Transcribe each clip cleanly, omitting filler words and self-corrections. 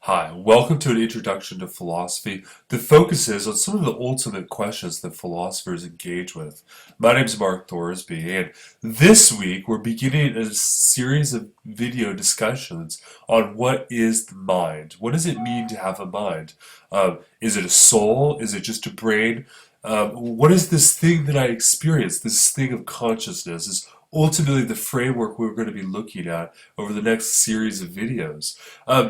Hi, welcome to an introduction to philosophy that focuses on some of the ultimate questions that philosophers engage with. My name is Mark Thorsby, and this week we're beginning a series of video discussions on what is the mind. What does it mean to have a mind? Is it a soul? Is it just a brain? What is this thing that I experience, this thing of consciousness? Is ultimately the framework we're going to be looking at over the next series of videos.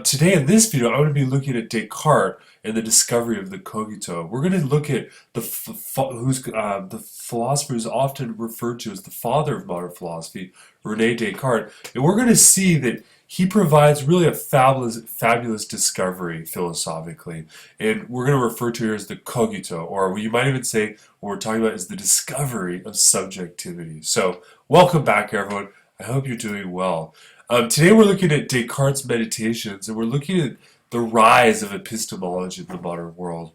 Today in this video, I'm going to be looking at Descartes and the discovery of the Cogito. We're going to look at the philosopher who's often referred to as the father of modern philosophy, René Descartes, and we're going to see that he provides really a fabulous discovery philosophically, and we're going to refer to it as the cogito, or you might even say what we're talking about is the discovery of subjectivity. So, welcome back, everyone. I hope you're doing well. Today we're looking at Descartes' Meditations, and we're looking at the rise of epistemology in the modern world.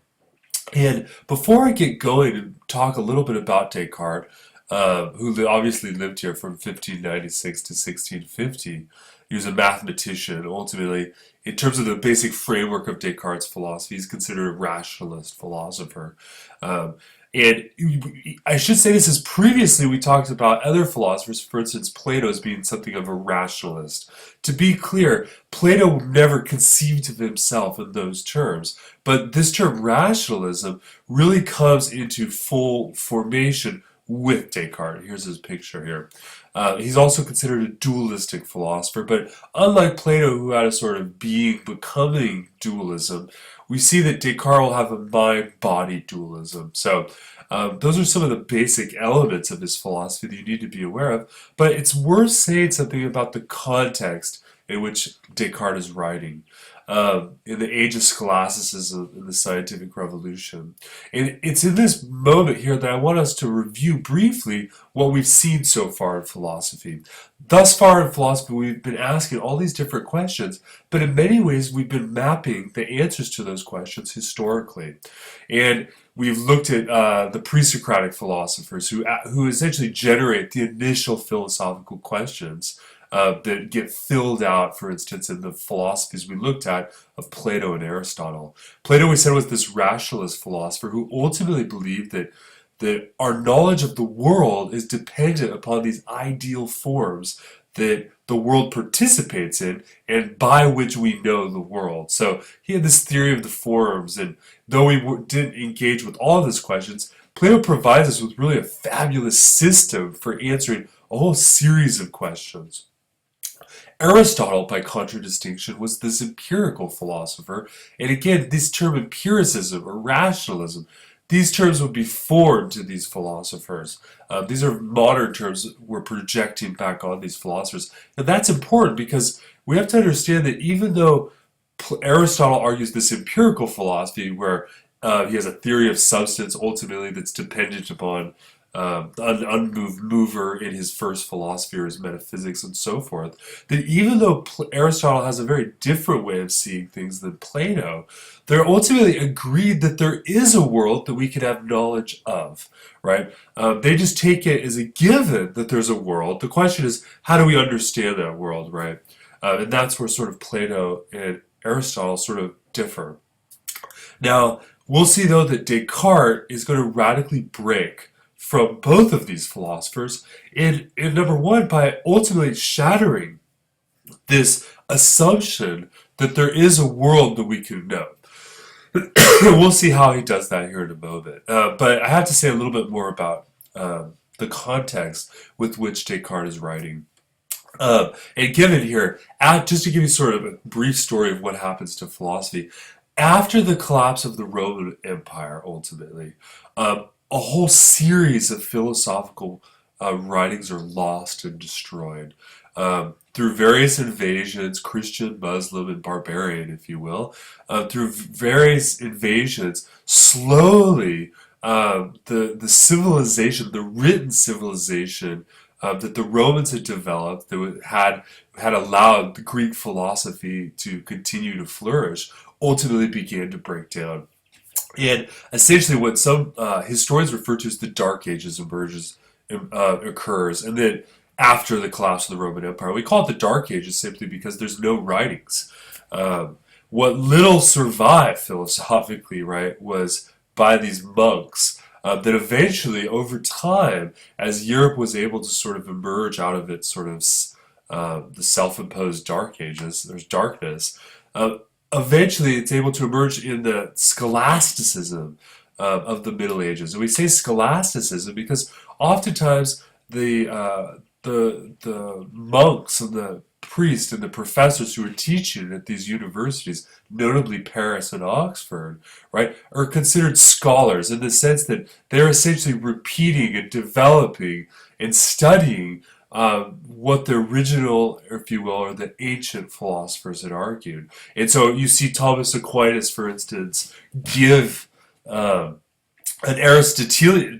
And before I get going and talk a little bit about Descartes, who obviously lived here from 1596 to 1650, he was a mathematician. Ultimately, in terms of the basic framework of Descartes' philosophy, he's considered a rationalist philosopher. And I should say this as previously we talked about other philosophers, for instance, Plato as being something of a rationalist. To be clear, Plato never conceived of himself in those terms, but this term rationalism really comes into full formation with Descartes. Here's his picture here. He's also considered a dualistic philosopher, but unlike Plato, who had a sort of being-becoming dualism, we see that Descartes will have a mind-body dualism. So those are some of the basic elements of his philosophy that you need to be aware of, but it's worth saying something about the context in which Descartes is writing. In the age of scholasticism and the scientific revolution. And it's in this moment here that I want us to review briefly what we've seen so far in philosophy. Thus far in philosophy, we've been asking all these different questions, but in many ways we've been mapping the answers to those questions historically. And we've looked at the PreSocratic philosophers who essentially generate the initial philosophical questions that get filled out, for instance, in the philosophies we looked at of Plato and Aristotle. Plato, we said, was this rationalist philosopher who ultimately believed that our knowledge of the world is dependent upon these ideal forms that the world participates in and by which we know the world. So he had this theory of the forms, and though we didn't engage with all of these questions, Plato provides us with really a fabulous system for answering a whole series of questions. Aristotle, by contradistinction, was this empirical philosopher, and again, this term empiricism or rationalism, these terms would be foreign to these philosophers. These are modern terms we're projecting back on these philosophers, and that's important because we have to understand that even though Aristotle argues this empirical philosophy where he has a theory of substance ultimately that's dependent upon the unmoved mover in his first philosophy or his metaphysics and so forth, that even though Aristotle has a very different way of seeing things than Plato, they're ultimately agreed that there is a world that we can have knowledge of, right? They just take it as a given that there's a world. The question is, how do we understand that world, right? And that's where sort of Plato and Aristotle sort of differ. Now, we'll see though that Descartes is going to radically break from both of these philosophers in number one, by ultimately shattering this assumption that there is a world that we can know. We'll see how he does that here in a moment. But I have to say a little bit more about the context with which Descartes is writing. And given here, just to give you sort of a brief story of what happens to philosophy, after the collapse of the Roman Empire, ultimately, a whole series of philosophical writings are lost and destroyed through various invasions, Christian, Muslim, and barbarian, if you will. Through various invasions, slowly the civilization, the written civilization that the Romans had developed, that had allowed the Greek philosophy to continue to flourish, ultimately began to break down. And essentially what some historians refer to as the Dark Ages occurs, and then after the collapse of the Roman Empire. We call it the Dark Ages simply because there's no writings. what little survived philosophically, right, was by these monks. That eventually, over time, as Europe was able to sort of emerge out of its sort of the self-imposed dark ages, there's darkness. Uh, Eventually, it's able to emerge in the scholasticism of the Middle Ages. And we say scholasticism because oftentimes the monks and the priests and the professors who are teaching at these universities, notably Paris and Oxford, right, are considered scholars in the sense that they're essentially repeating and developing and studying what the original, if you will, or the ancient philosophers had argued. And so you see Thomas Aquinas, for instance, give um, an Aristotelian,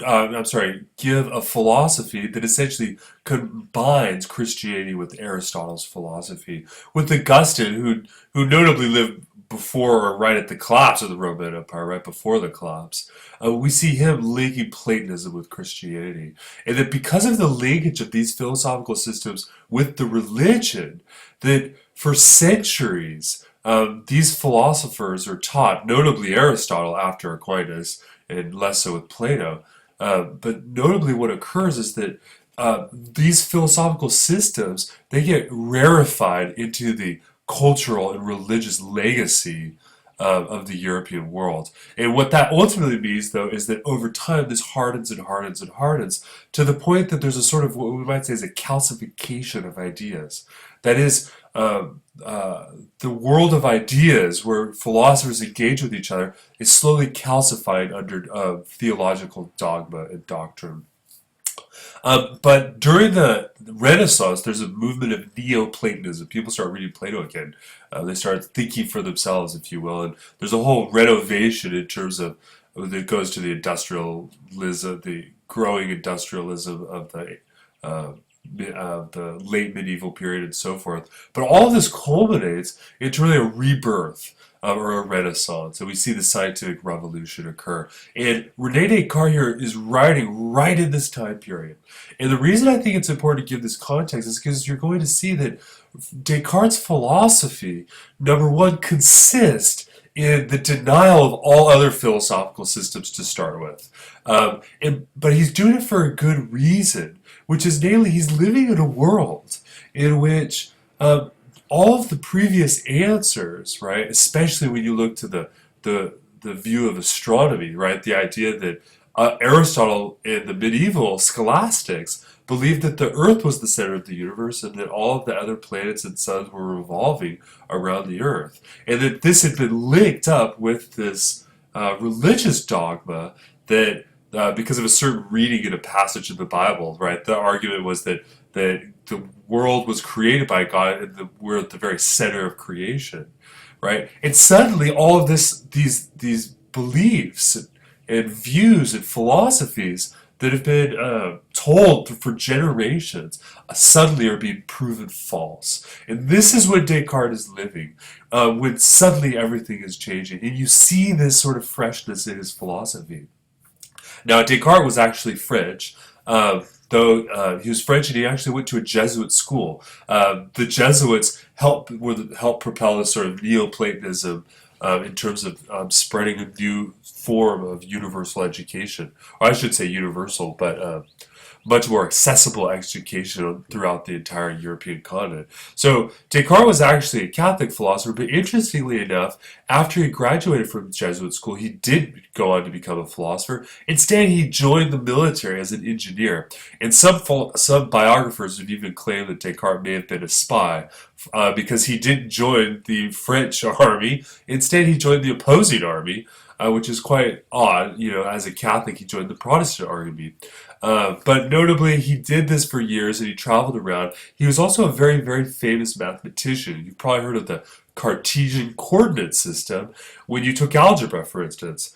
give a philosophy that essentially combines Christianity with Aristotle's philosophy. With Augustine, who notably lived before or right at the collapse of the Roman Empire, right before the collapse, we see him linking Platonism with Christianity. And that because of the linkage of these philosophical systems with the religion, that for centuries, these philosophers are taught, notably Aristotle after Aquinas, and less so with Plato. But notably, what occurs is that these philosophical systems they get rarefied into the cultural and religious legacy of the European world. And what that ultimately means, though, is that over time this hardens and hardens and hardens to the point that there's a sort of what we might say is a calcification of ideas. That is, the world of ideas where philosophers engage with each other is slowly calcifying under theological dogma and doctrine. But during the Renaissance, there's a movement of Neoplatonism. People start reading Plato again. They start thinking for themselves, if you will. And there's a whole renovation in terms of that goes to the industrialism, the growing industrialism of the late medieval period and so forth. But all of this culminates into really a rebirth or a renaissance. And we see the scientific revolution occur. And Rene Descartes here is writing right in this time period. And the reason I think it's important to give this context is because you're going to see that Descartes' philosophy, number one, consists in the denial of all other philosophical systems to start with. But he's doing it for a good reason, which is namely he's living in a world in which all of the previous answers, right, especially when you look to the view of astronomy, right, the idea that Aristotle and the medieval scholastics believed that the Earth was the center of the universe and that all of the other planets and suns were revolving around the Earth. And that this had been linked up with this religious dogma that because of a certain reading in a passage in the Bible, right, the argument was that the world was created by God and we're at the very center of creation, right? And suddenly all of these beliefs and views and philosophies that have been told for generations suddenly are being proven false. And this is when Descartes is living, when suddenly everything is changing. And you see this sort of freshness in his philosophy. Now, Descartes was actually French, though he was French and he actually went to a Jesuit school. The Jesuits helped propel this sort of Neoplatonism in terms of spreading a new form of universal education. Or I should say universal, but much more accessible education throughout the entire European continent. So Descartes was actually a Catholic philosopher, but interestingly enough, after he graduated from Jesuit school, he did go on to become a philosopher. Instead, he joined the military as an engineer. And some biographers would even claim that Descartes may have been a spy because he didn't join the French army. Instead, he joined the opposing army, which is quite odd. You know, as a Catholic, he joined the Protestant army. But notably, he did this for years and he traveled around. He was also a very, very famous mathematician. You've probably heard of the Cartesian coordinate system when you took algebra, for instance.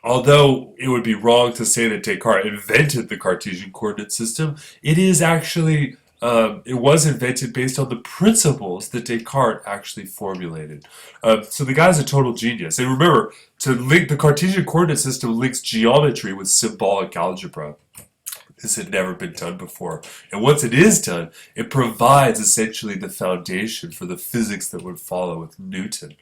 Although it would be wrong to say that Descartes invented the Cartesian coordinate system, it is actually it was invented based on the principles that Descartes actually formulated. So the guy's a total genius. And remember, to link the Cartesian coordinate system links geometry with symbolic algebra. This had never been done before. And once it is done, it provides essentially the foundation for the physics that would follow with Newton.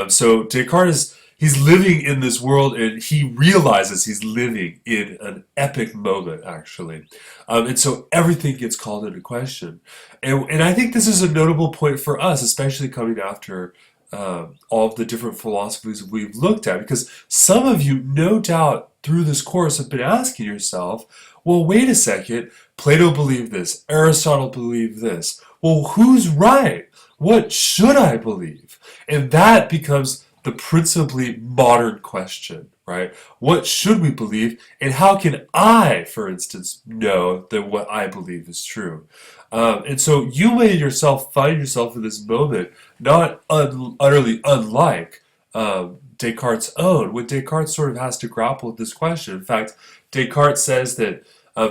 So Descartes he's living in this world and he realizes he's living in an epic moment, actually. And so everything gets called into question. And I think this is a notable point for us, especially coming after all of the different philosophies we've looked at, because some of you, no doubt, through this course have been asking yourself, well, wait a second, Plato believed this, Aristotle believed this. Well, who's right? What should I believe? And that becomes the principally modern question, right? What should we believe, and how can I, for instance, know that what I believe is true? And so you may yourself find yourself in this moment not utterly unlike Descartes' own, when Descartes sort of has to grapple with this question. In fact, Descartes says that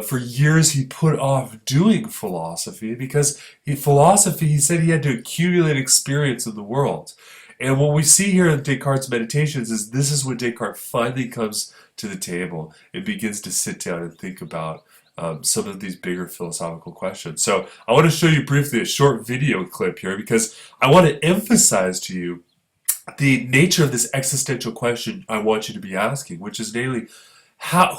for years he put off doing philosophy because he said he had to accumulate experience in the world. And what we see here in Descartes' Meditations is this is when Descartes finally comes to the table and begins to sit down and think about some of these bigger philosophical questions. So I want to show you briefly a short video clip here because I want to emphasize to you the nature of this existential question I want you to be asking, which is namely,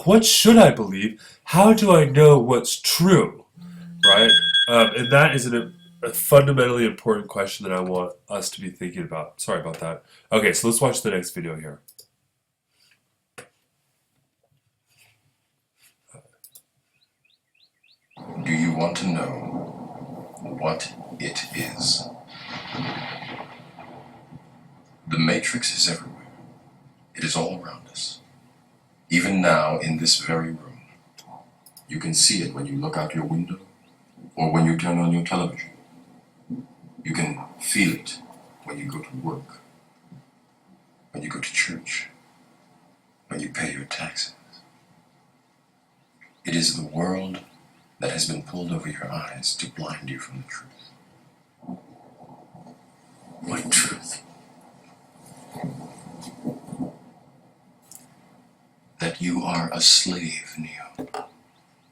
what should I believe? How do I know what's true? Right? And that is a fundamentally important question that I want us to be thinking about. Sorry about that. Okay, so let's watch the next video here. Do you want to know what it is? The matrix is everywhere. It is all around us. Even now, in this very room. You can see it when you look out your window or when you turn on your television. You can feel it when you go to work, when you go to church, when you pay your taxes. It is the world that has been pulled over your eyes to blind you from the truth. What truth? That you are a slave, Neo.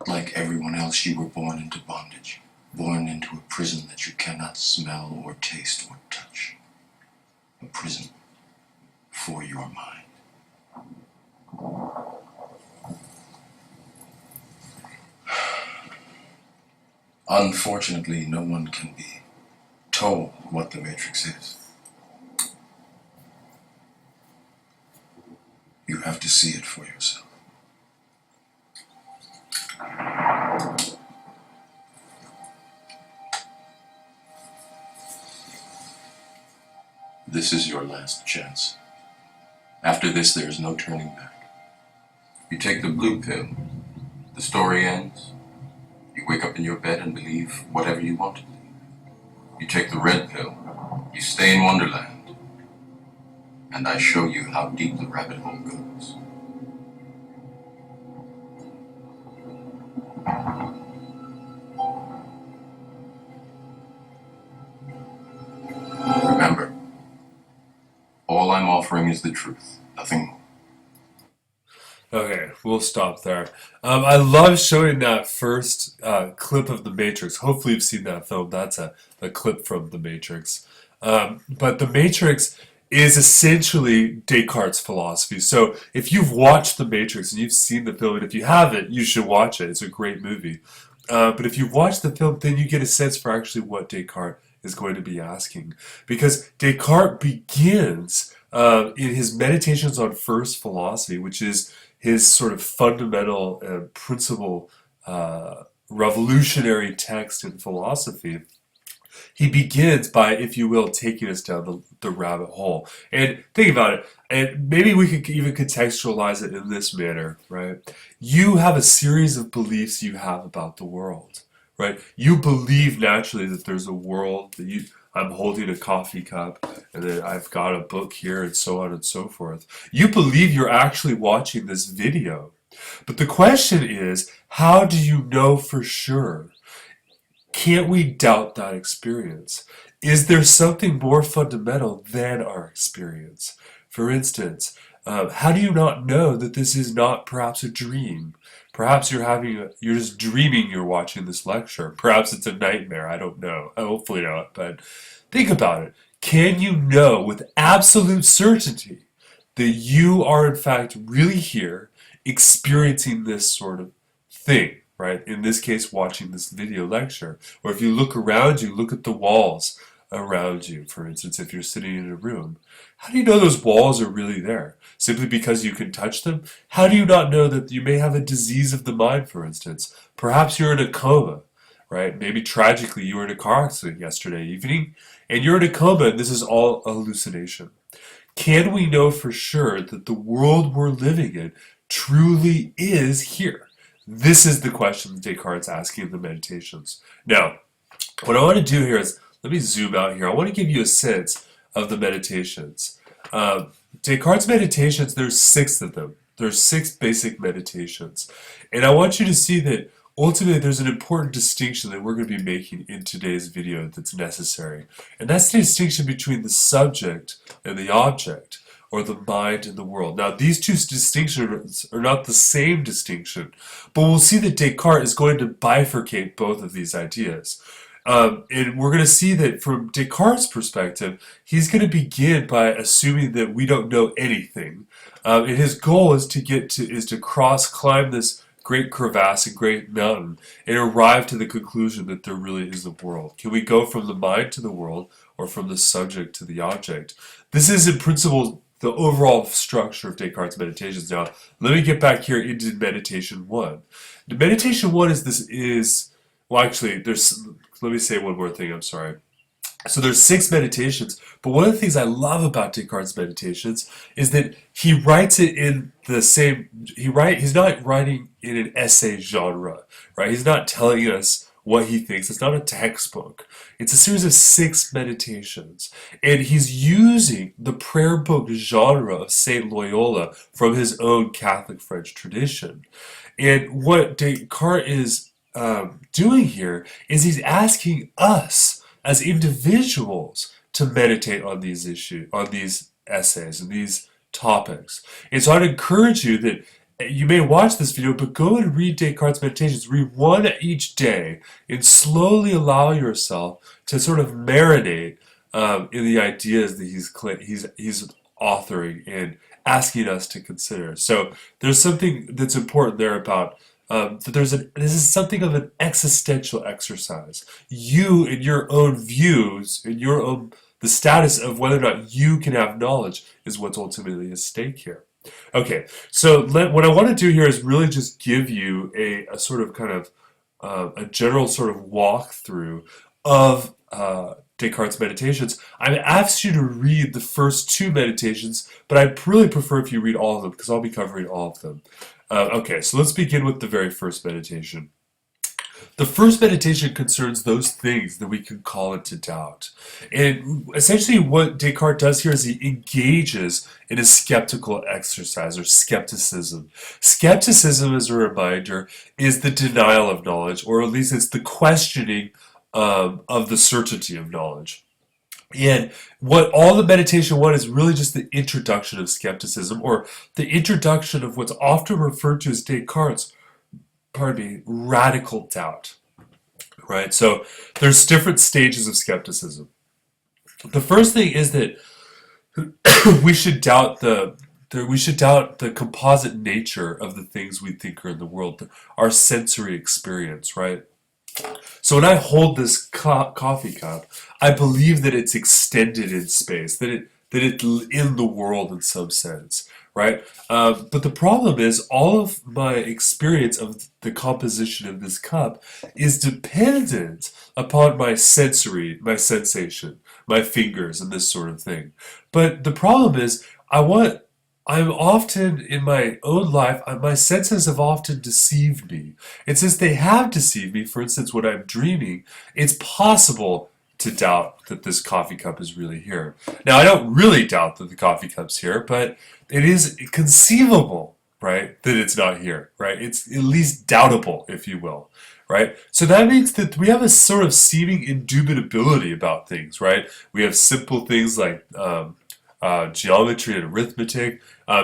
Like everyone else, you were born into bondage, born into a prison that you cannot smell or taste or touch. A prison for your mind. Unfortunately, no one can be told what the Matrix is. You have to see it for yourself. This is your last chance. After this, there is no turning back. You take the blue pill, the story ends. You wake up in your bed and believe whatever you want to believe. You take the red pill, you stay in Wonderland, and I show you how deep the rabbit hole goes. Remember, all I'm offering is the truth, nothing more. Okay, we'll stop there. I love showing that first clip of The Matrix. Hopefully you've seen that film. That's a clip from The Matrix. But The Matrix is essentially Descartes' philosophy. So if you've watched The Matrix and you've seen the film, and if you haven't, you should watch it. It's a great movie. But if you've watched the film, then you get a sense for actually what Descartes is going to be asking. Because Descartes begins in his Meditations on First Philosophy, which is his sort of fundamental principle revolutionary text in philosophy. He begins by, if you will, taking us down the rabbit hole. And think about it, and maybe we could even contextualize it in this manner, right? You have a series of beliefs you have about the world, right? You believe naturally that there's a world, that I'm holding a coffee cup, and then I've got a book here, and so on and so forth. You believe you're actually watching this video. But the question is, how do you know for sure? Can't we doubt that experience? Is there something more fundamental than our experience? For instance, how do you not know that this is not perhaps a dream? Perhaps you're just dreaming you're watching this lecture. Perhaps it's a nightmare. I don't know. Hopefully not. But think about it. Can you know with absolute certainty that you are in fact really here experiencing this sort of thing, right? In this case, watching this video lecture. Or if you look around you, look at the walls around you, for instance, if you're sitting in a room. How do you know those walls are really there? Simply because you can touch them? How do you not know that you may have a disease of the mind, for instance? Perhaps you're in a coma, right? Maybe tragically you were in a car accident yesterday evening, and you're in a coma and this is all a hallucination. Can we know for sure that the world we're living in truly is here? This is the question that Descartes is asking in the Meditations. Now, what I want to do here is, let me zoom out here. I want to give you a sense of the Meditations. Descartes' Meditations, there's 6 of them. There's 6 basic meditations. And I want you to see that ultimately there's an important distinction that we're going to be making in today's video that's necessary. And that's the distinction between the subject and the object, or the mind and the world. Now, these two distinctions are not the same distinction, but we'll see that Descartes is going to bifurcate both of these ideas. And we're going to see that from Descartes' perspective, he's going to begin by assuming that we don't know anything. And his goal is to climb this great crevasse and great mountain and arrive to the conclusion that there really is a world. Can we go from the mind to the world, or from the subject to the object? This is in principle the overall structure of Descartes' Meditations. Now, let me get back here into Meditation 1. The Meditation 1 well, actually, let me say one more thing, I'm sorry. So there's 6 meditations, but one of the things I love about Descartes' Meditations is that he writes it in the same, he's not writing in an essay genre, right? He's not telling us what he thinks. It's not a textbook. It's a series of 6 meditations. And he's using the prayer book genre of Saint Loyola from his own Catholic French tradition. And what Descartes is doing here is he's asking us as individuals to meditate on these issues, on these essays and these topics. And so I'd encourage you that you may watch this video, but go and read Descartes' Meditations. Read one each day and slowly allow yourself to sort of marinate in the ideas that he's authoring and asking us to consider. So there's something that's important there about this is something of an existential exercise. You and your own views and the status of whether or not you can have knowledge is what's ultimately at stake here. Okay, so what I want to do here is really just give you a sort of kind of a general sort of walkthrough of Descartes' Meditations. I've asked you to read the first 2 meditations, but I'd really prefer if you read all of them because I'll be covering all of them. Okay, so let's begin with the very first meditation. The first meditation concerns those things that we can call into doubt. And essentially what Descartes does here is he engages in a skeptical exercise, or skepticism. Skepticism, as a reminder, is the denial of knowledge, or at least it's the questioning of the certainty of knowledge. And what all the meditation one is really just the introduction of skepticism, or the introduction of what's often referred to as Descartes' radical doubt. Right? So there's different stages of skepticism. The first thing is that we should doubt the composite nature of the things we think are in the world, our sensory experience, right? So when I hold this coffee cup, I believe that it's extended in space, that it's in the world in some sense, right? But the problem is all of my experience of the composition of this cup is dependent upon my sensation, my fingers, and this sort of thing. But the problem is I'm often, in my own life, my senses have often deceived me. And since they have deceived me, for instance, when I'm dreaming, it's possible to doubt that this coffee cup is really here. Now, I don't really doubt that the coffee cup's here, but it is conceivable, right, that it's not here, right? It's at least doubtable, if you will, right? So that means that we have a sort of seeming indubitability about things, right? We have simple things like geometry and arithmetic.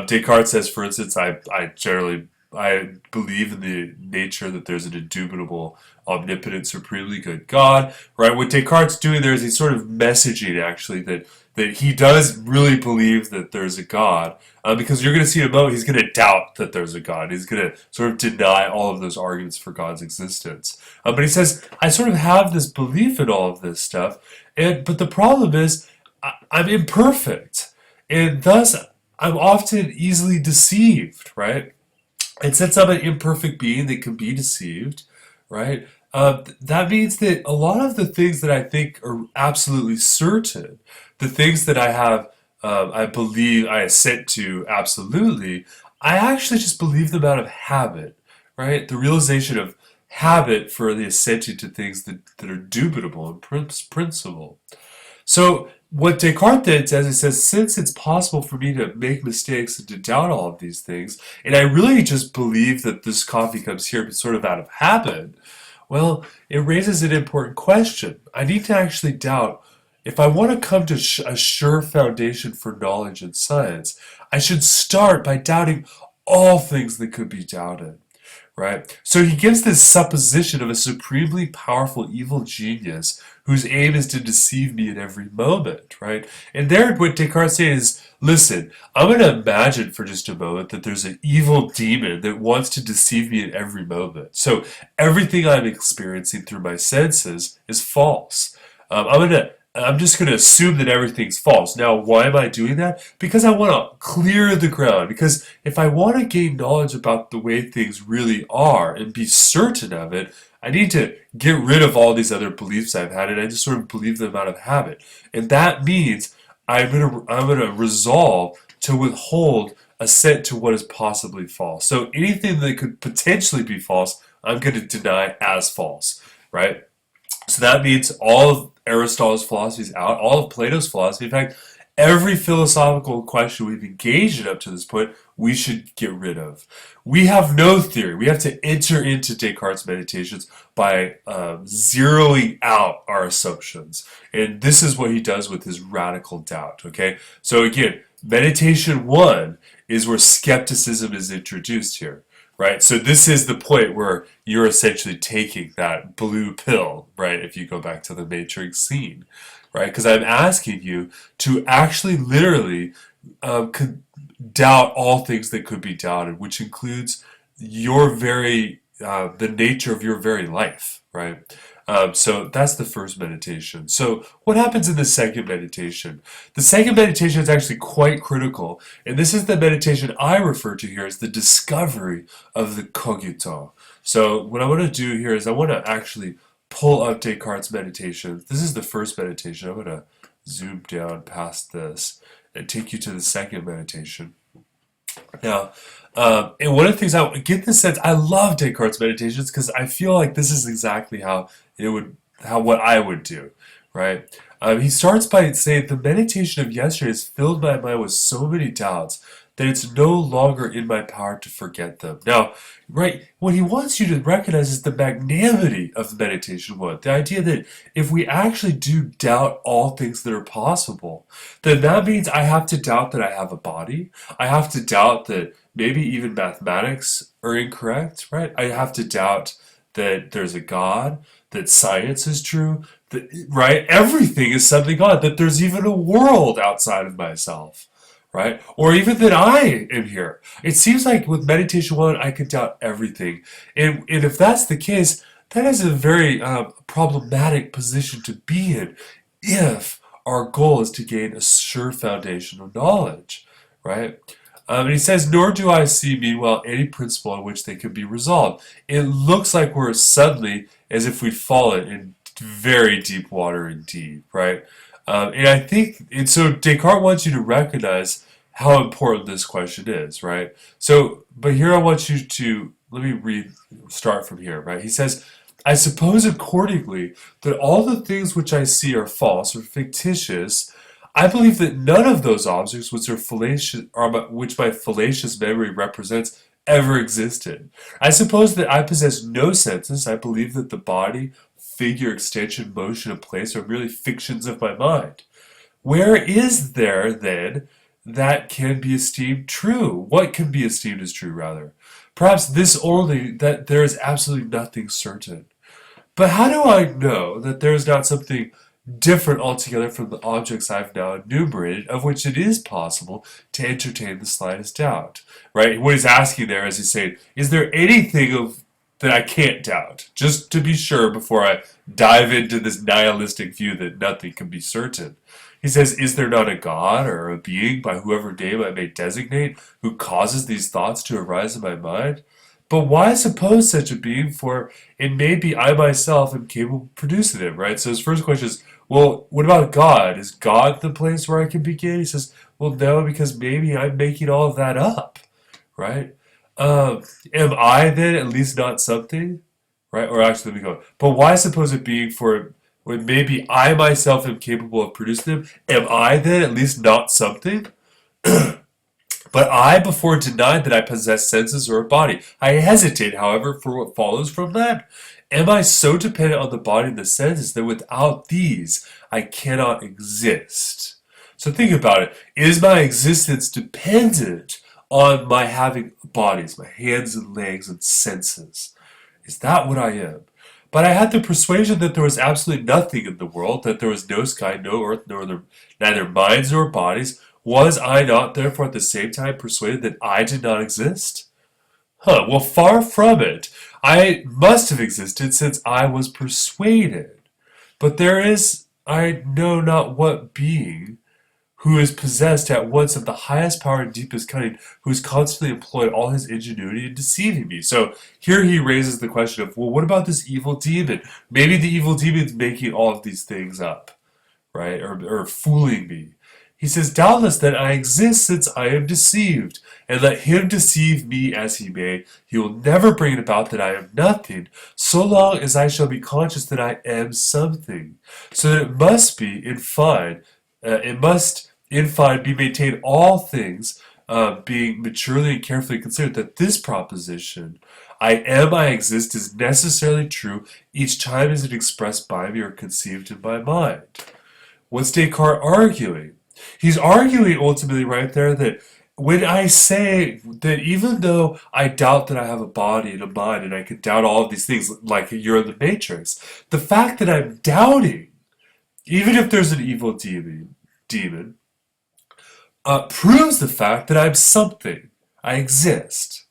Descartes says, for instance, I generally I believe in the nature that there's an indubitable, omnipotent, supremely good God, right? What Descartes' doing there is he's sort of messaging actually that he does really believe that there's a God, because you're going to see in a moment he's going to doubt that there's a God. He's going to sort of deny all of those arguments for God's existence. But he says, I sort of have this belief in all of this stuff, but the problem is I'm imperfect, and thus I'm often easily deceived, right? And since I'm an imperfect being that can be deceived, right? That means that a lot of the things that I think are absolutely certain, the things that I have, I believe, I assent to absolutely, I actually just believe them out of habit, right? The realization of habit for the assenting to things that are dubitable in principle. So what Descartes did is he says, since it's possible for me to make mistakes and to doubt all of these things, and I really just believe that this coffee comes here sort of out of habit, well, it raises an important question. I need to actually doubt if I want to come to a sure foundation for knowledge and science, I should start by doubting all things that could be doubted. Right? So he gives this supposition of a supremely powerful evil genius whose aim is to deceive me at every moment, right? And there what Descartes says is, listen, I'm going to imagine for just a moment that there's an evil demon that wants to deceive me at every moment. So everything I'm experiencing through my senses is false. I'm just going to assume that everything's false. Now, why am I doing that? Because I want to clear the ground. Because if I want to gain knowledge about the way things really are and be certain of it, I need to get rid of all these other beliefs I've had, and I just sort of believe them out of habit. And that means I'm gonna resolve to withhold assent to what is possibly false. So anything that could potentially be false, I'm going to deny as false, right? So that means all of Aristotle's philosophy is out, all of Plato's philosophy. In fact, every philosophical question we've engaged in up to this point, we should get rid of. We have no theory. We have to enter into Descartes' Meditations by zeroing out our assumptions. And this is what he does with his radical doubt, okay? So again, Meditation 1 is where skepticism is introduced here. Right, so this is the point where you're essentially taking that blue pill, right, if you go back to the Matrix scene, right, because I'm asking you to actually literally doubt all things that could be doubted, which includes your very, the nature of your very life, right? So that's the first meditation. So what happens in the second meditation? The second meditation is actually quite critical, and this is the meditation I refer to here as the discovery of the Cogito. So what I want to do here is I want to actually pull up Descartes' Meditations. This is the first meditation. I'm going to zoom down past this and take you to the second meditation. Now, and one of the things I get the sense, I love Descartes' Meditations because I feel like this is exactly how what I would do, right? He starts by saying the meditation of yesterday has filled my mind with so many doubts that it's no longer in my power to forget them. Now, right, what he wants you to recognize is the magnanimity of meditation one. The idea that if we actually do doubt all things that are possible, then that means I have to doubt that I have a body. I have to doubt that maybe even mathematics are incorrect, right? I have to doubt that there's a God, that science is true, that, right? Everything is something odd, that there's even a world outside of myself, right? Or even that I am here. It seems like with Meditation 1, I could doubt everything. And if that's the case, that is a very problematic position to be in if our goal is to gain a sure foundation of knowledge, right? And he says, nor do I see, meanwhile, any principle on which they could be resolved. It looks like we're suddenly, as if we'd fallen in very deep water indeed, right? And I think, and so Descartes wants you to recognize how important this question is, right? So, but here I want you to, let me start from here, right? He says, I suppose accordingly that all the things which I see are false or fictitious. I believe that none of those objects which my fallacious memory represents ever existed. I suppose that I possess no senses. I believe that the body, figure, extension, motion, and place are merely fictions of my mind. Where is there, then, that can be esteemed true? What can be esteemed as true, rather? Perhaps this only, that there is absolutely nothing certain. But how do I know that there is not something different altogether from the objects I've now enumerated, of which it is possible to entertain the slightest doubt? Right? What he's asking there is he's saying, is there anything of that I can't doubt? Just to be sure before I dive into this nihilistic view that nothing can be certain. He says, is there not a God or a being by whoever name I may designate who causes these thoughts to arise in my mind? But why suppose such a being? For it may be I myself am capable of producing it, right? So his first question is, well, what about God? Is God the place where I can begin? He says, well, no, because maybe I'm making all of that up, right? Am I then at least not something, right? Or actually, let me go. But why suppose a being for when maybe I myself am capable of producing them? Am I then at least not something? But I before denied that I possess senses or a body. I hesitate, however, for what follows from that. Am I so dependent on the body and the senses that without these I cannot exist? So think about it. Is my existence dependent on my having bodies, my hands and legs and senses? Is that what I am? But I had the persuasion that there was absolutely nothing in the world, that there was no sky, no earth, neither minds nor bodies. Was I not therefore at the same time persuaded that I did not exist? Well, far from it. I must have existed since I was persuaded. But there is, I know not what being, who is possessed at once of the highest power and deepest cunning, who has constantly employed all his ingenuity in deceiving me. So here he raises the question of, well, what about this evil demon? Maybe the evil demon's making all of these things up, right? Or fooling me. He says, doubtless that I exist since I am deceived, and let him deceive me as he may, he will never bring it about that I am nothing, so long as I shall be conscious that I am something. So that it must be, in fine, be maintained all things, being maturely and carefully considered, that this proposition, I am, I exist, is necessarily true each time as it expressed by me or conceived in my mind. What's Descartes arguing? He's arguing ultimately right there that when I say that even though I doubt that I have a body and a mind and I could doubt all of these things like you're in the Matrix, the fact that I'm doubting, even if there's an evil demon, proves the fact that I'm something. I exist.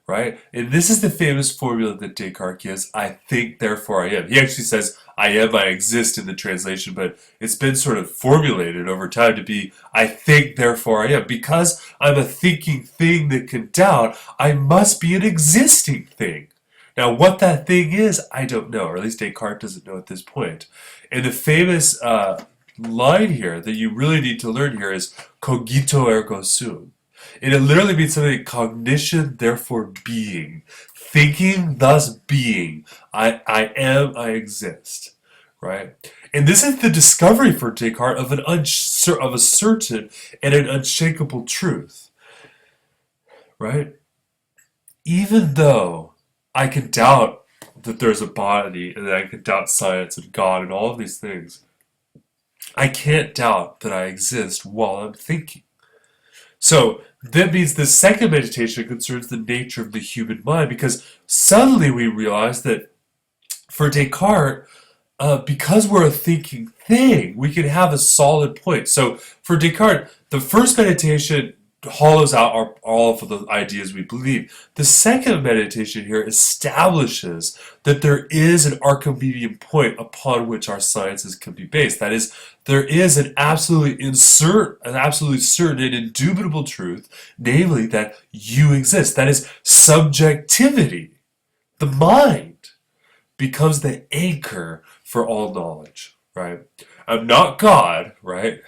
Right? And this is the famous formula that Descartes gives, I think, therefore I am. He actually says, I am, I exist in the translation, but it's been sort of formulated over time to be, I think, therefore I am. Because I'm a thinking thing that can doubt, I must be an existing thing. Now, what that thing is, I don't know, or at least Descartes doesn't know at this point. And the famous line here that you really need to learn here is, Cogito ergo sum. And it literally means something like cognition, therefore being. Thinking, thus being. I am, I exist. Right? And this is the discovery for Descartes of a certain and an unshakable truth. Right? Even though I can doubt that there's a body and that I can doubt science and God and all of these things, I can't doubt that I exist while I'm thinking. So that means the second meditation concerns the nature of the human mind, because suddenly we realize that for Descartes, because we're a thinking thing, we can have a solid point. So for Descartes, the first meditation hollows out all of the ideas we believe. The second meditation here establishes that there is an Archimedean point upon which our sciences can be based. That is, there is an absolutely certain and indubitable truth, namely that you exist. That is, subjectivity, the mind, becomes the anchor for all knowledge, right? I'm not God, right?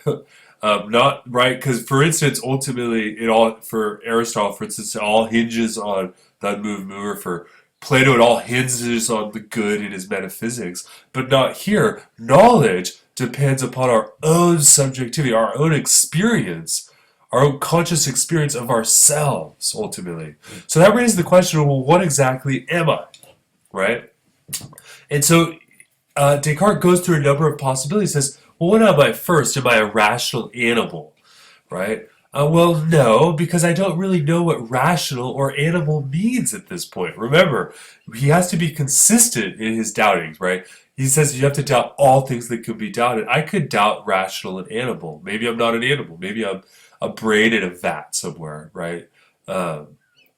Not right, because for instance, ultimately, for Aristotle, for instance, it all hinges on the unmoved mover. For Plato, it all hinges on the good in his metaphysics. But not here. Knowledge depends upon our own subjectivity, our own experience, our own conscious experience of ourselves, ultimately. So that raises the question of, well, what exactly am I, right? And so Descartes goes through a number of possibilities. He says, well, what am I first? Am I a rational animal, right? Well, no, because I don't really know what rational or animal means at this point. Remember, he has to be consistent in his doubtings, right? He says you have to doubt all things that could be doubted. I could doubt rational and animal. Maybe I'm not an animal. Maybe I'm a brain in a vat somewhere, right? Um,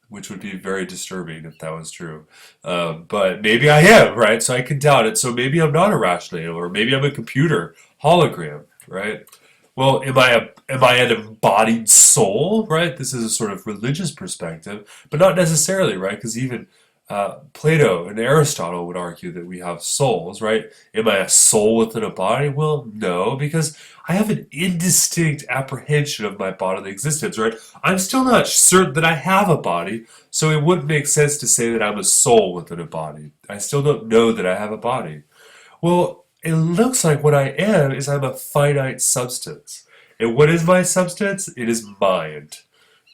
which would be very disturbing if that was true. But maybe I am, right? So I can doubt it. So maybe I'm not a rational animal, or maybe I'm a computer hologram, right? Well, am I an embodied soul, right? This is a sort of religious perspective, but not necessarily, right? Because even Plato and Aristotle would argue that we have souls, right? Am I a soul within a body? Well, no, because I have an indistinct apprehension of my bodily existence, right? I'm still not certain that I have a body, so it wouldn't make sense to say that I'm a soul within a body. I still don't know that I have a body. Well, it looks like what I am is I'm a finite substance. And what is my substance? It is mind,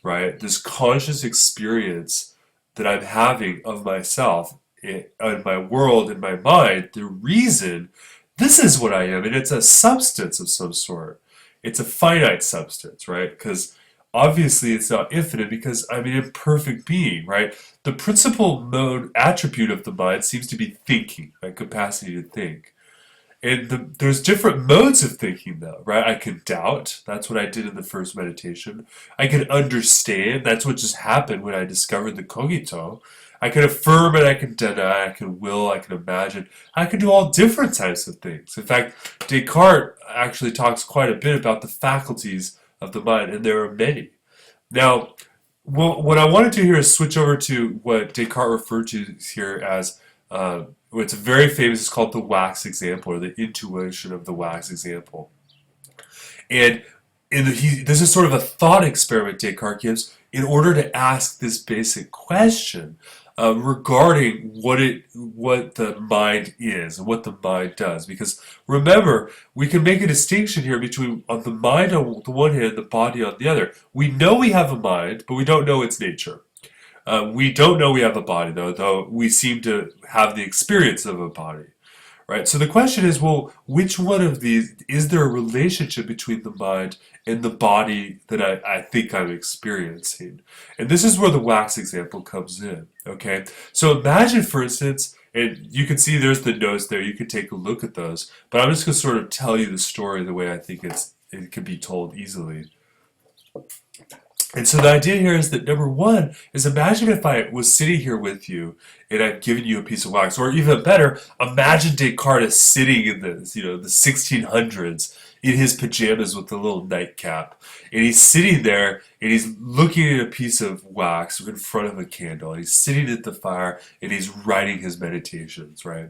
right? This conscious experience that I'm having of myself in my world, in my mind, the reason this is what I am, and it's a substance of some sort. It's a finite substance, right? Because obviously it's not infinite because I'm an imperfect being, right? The principal mode attribute of the mind seems to be thinking, my capacity to think. And there's different modes of thinking, though, right? I can doubt. That's what I did in the first meditation. I can understand. That's what just happened when I discovered the cogito. I can affirm and I can deny. I can will. I can imagine. I can do all different types of things. In fact, Descartes actually talks quite a bit about the faculties of the mind, and there are many. Now, what I want to do here is switch over to what Descartes referred to here as it's very famous. It's called the wax example, or the intuition of the wax example. And this is sort of a thought experiment Descartes gives in order to ask this basic question regarding what the mind is and what the mind does. Because remember, we can make a distinction here between on the mind on the one hand, the body on the other. We know we have a mind, but we don't know its nature. We don't know we have a body, though we seem to have the experience of a body, right? So the question is, well, which one of these, is there a relationship between the mind and the body that I think I'm experiencing? And this is where the wax example comes in, okay? So imagine, for instance, and you can see there's the notes there, you could take a look at those, but I'm just going to sort of tell you the story the way I think it can be told easily. And so the idea here is that number one is, imagine if I was sitting here with you and I've given you a piece of wax, or even better, imagine Descartes sitting in the 1600s in his pajamas with a little nightcap, and he's sitting there and he's looking at a piece of wax in front of a candle, and he's sitting at the fire and he's writing his meditations, right?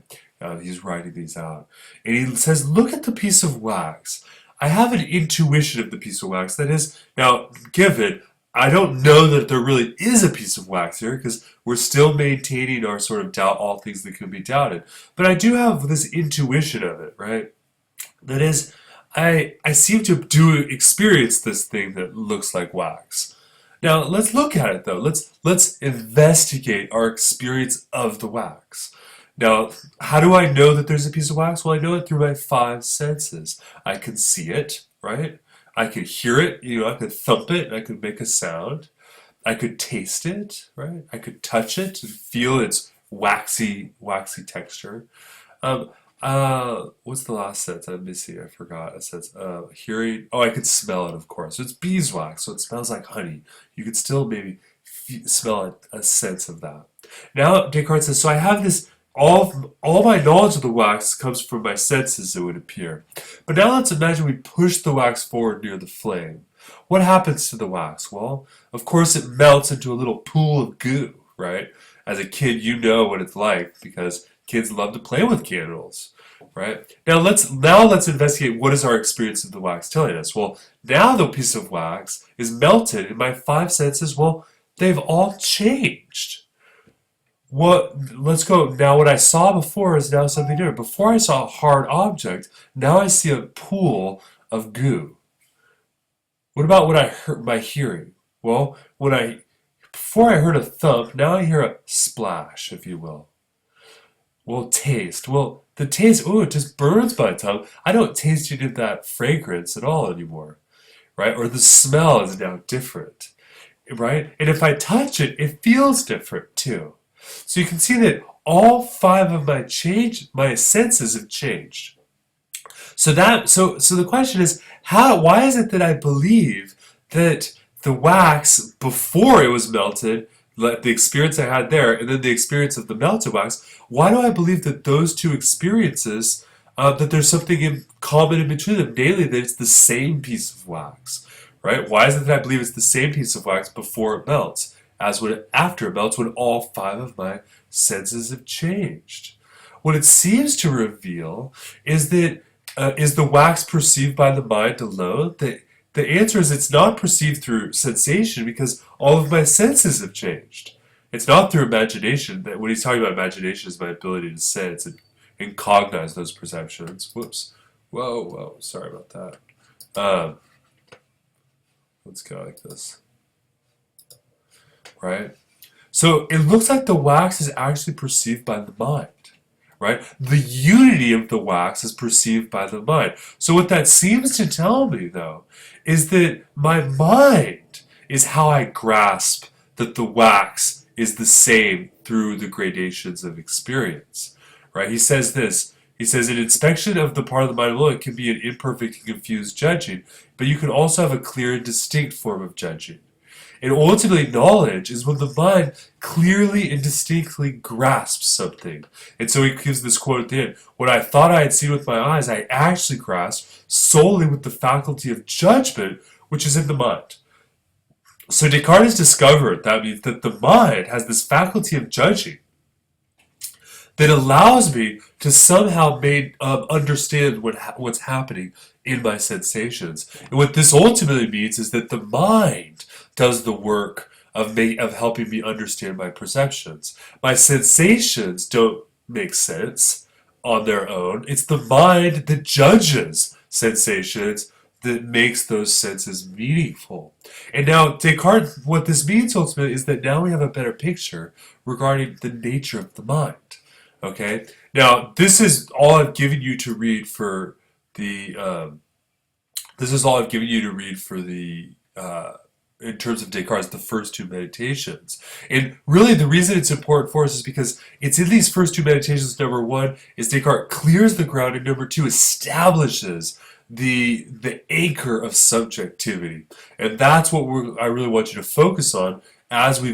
He's writing these out, and he says, "Look at the piece of wax. I have an intuition of the piece of wax. That is, now, given I don't know that there really is a piece of wax here because we're still maintaining our sort of doubt all things that can be doubted. But I do have this intuition of it, right? That is, I seem to experience this thing that looks like wax. Now let's look at it though. Let's investigate our experience of the wax. Now, how do I know that there's a piece of wax? Well, I know it through my five senses. I can see it, right? I could hear it, I could thump it, and I could make a sound. I could taste it, right? I could touch it and feel its waxy texture. Um, what's the last sense I'm missing? I forgot a sense. Hearing. Oh, I could smell it, of course. So it's beeswax, so it smells like honey. You could still maybe smell a sense of that. Now Descartes says, so I have this. All my knowledge of the wax comes from my senses, it would appear. But now let's imagine we push the wax forward near the flame. What happens to the wax? Well, of course it melts into a little pool of goo, right? As a kid, you know what it's like because kids love to play with candles, right? Now let's investigate what is our experience of the wax telling us. Well, now the piece of wax is melted and my five senses, well, they've all changed. Let's go. Now what I saw before is now something different. Before I saw a hard object, now I see a pool of goo. What about what I heard by hearing? Well, before I heard a thump, now I hear a splash, if you will. Well, taste. Well, the taste, it just burns my tongue. I don't taste any of that fragrance at all anymore. right? Or the smell is now different, right? And if I touch it, it feels different too. So you can see that all five of my senses have changed. So the question is, why is it that I believe that the wax before it was melted, like the experience I had there, and then the experience of the melted wax, why do I believe that those two experiences, that there's something in common in between them, namely that it's the same piece of wax, right? Why is it that I believe it's the same piece of wax before it melts, as after it melts, when all five of my senses have changed? What it seems to reveal is that is the wax perceived by the mind alone? The answer is it's not perceived through sensation because all of my senses have changed. It's not through imagination. That when he's talking about imagination is my ability to sense and cognize those perceptions. Whoops. Whoa. Sorry about that. Let's go like this. Right? So it looks like the wax is actually perceived by the mind. Right? The unity of the wax is perceived by the mind. So what that seems to tell me, though, is that my mind is how I grasp that the wax is the same through the gradations of experience. Right? He says this. He says, an inspection of the part of the mind alone can be an imperfect and confused judging, but you can also have a clear and distinct form of judging. And ultimately, knowledge is when the mind clearly and distinctly grasps something. And so he gives this quote at the end. What I thought I had seen with my eyes, I actually grasped solely with the faculty of judgment, which is in the mind. So Descartes has discovered that means that the mind has this faculty of judging that allows me to somehow understand what's happening in my sensations. And what this ultimately means is that the mind does the work of helping me understand my perceptions. My sensations don't make sense on their own. It's the mind that judges sensations that makes those senses meaningful. And now Descartes, what this means ultimately is that now we have a better picture regarding the nature of the mind. Okay? Now, this is all I've given you to read for the in terms of Descartes, the first two meditations. And really the reason it's important for us is because it's in these first two meditations. Number one is Descartes clears the ground, and number two establishes the anchor of subjectivity. And that's what I really want you to focus on as we'll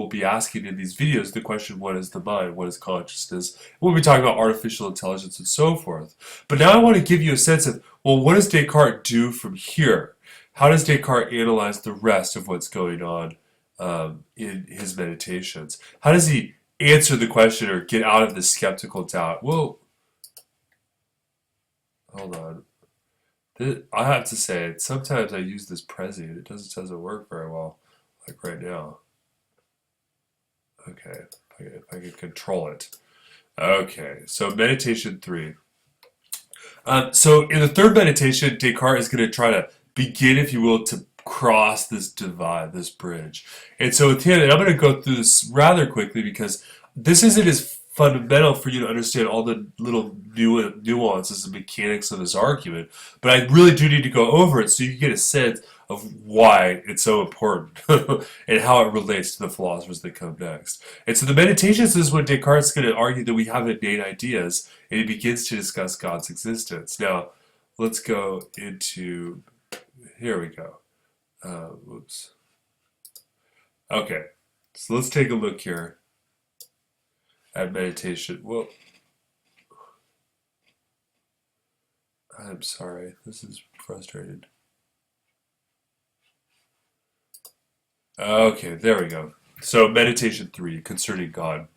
be asking in these videos the question, what is the mind, what is consciousness? We'll be talking about artificial intelligence and so forth. But now I want to give you a sense of, well, what does Descartes do from here? How does Descartes analyze the rest of what's going on in his meditations? How does he answer the question or get out of the skeptical doubt? Whoa. Hold on. I have to say, sometimes I use this Prezi and it doesn't work very well, like right now. Okay, if I can control it. Okay, so meditation 3. So in the third meditation, Descartes is going to try to begin, if you will, to cross this divide, this bridge. And so with him, and I'm going to go through this rather quickly because this isn't as fundamental for you to understand all the little nuances and mechanics of this argument, but I really do need to go over it so you can get a sense of why it's so important and how it relates to the philosophers that come next. And so the meditations is when Descartes is going to argue that we have innate ideas, and he begins to discuss God's existence. Now, let's go into, here we go. Whoops. Okay, so let's take a look here at meditation. Well, I'm sorry, this is frustrating. Okay, there we go. So meditation 3, concerning God.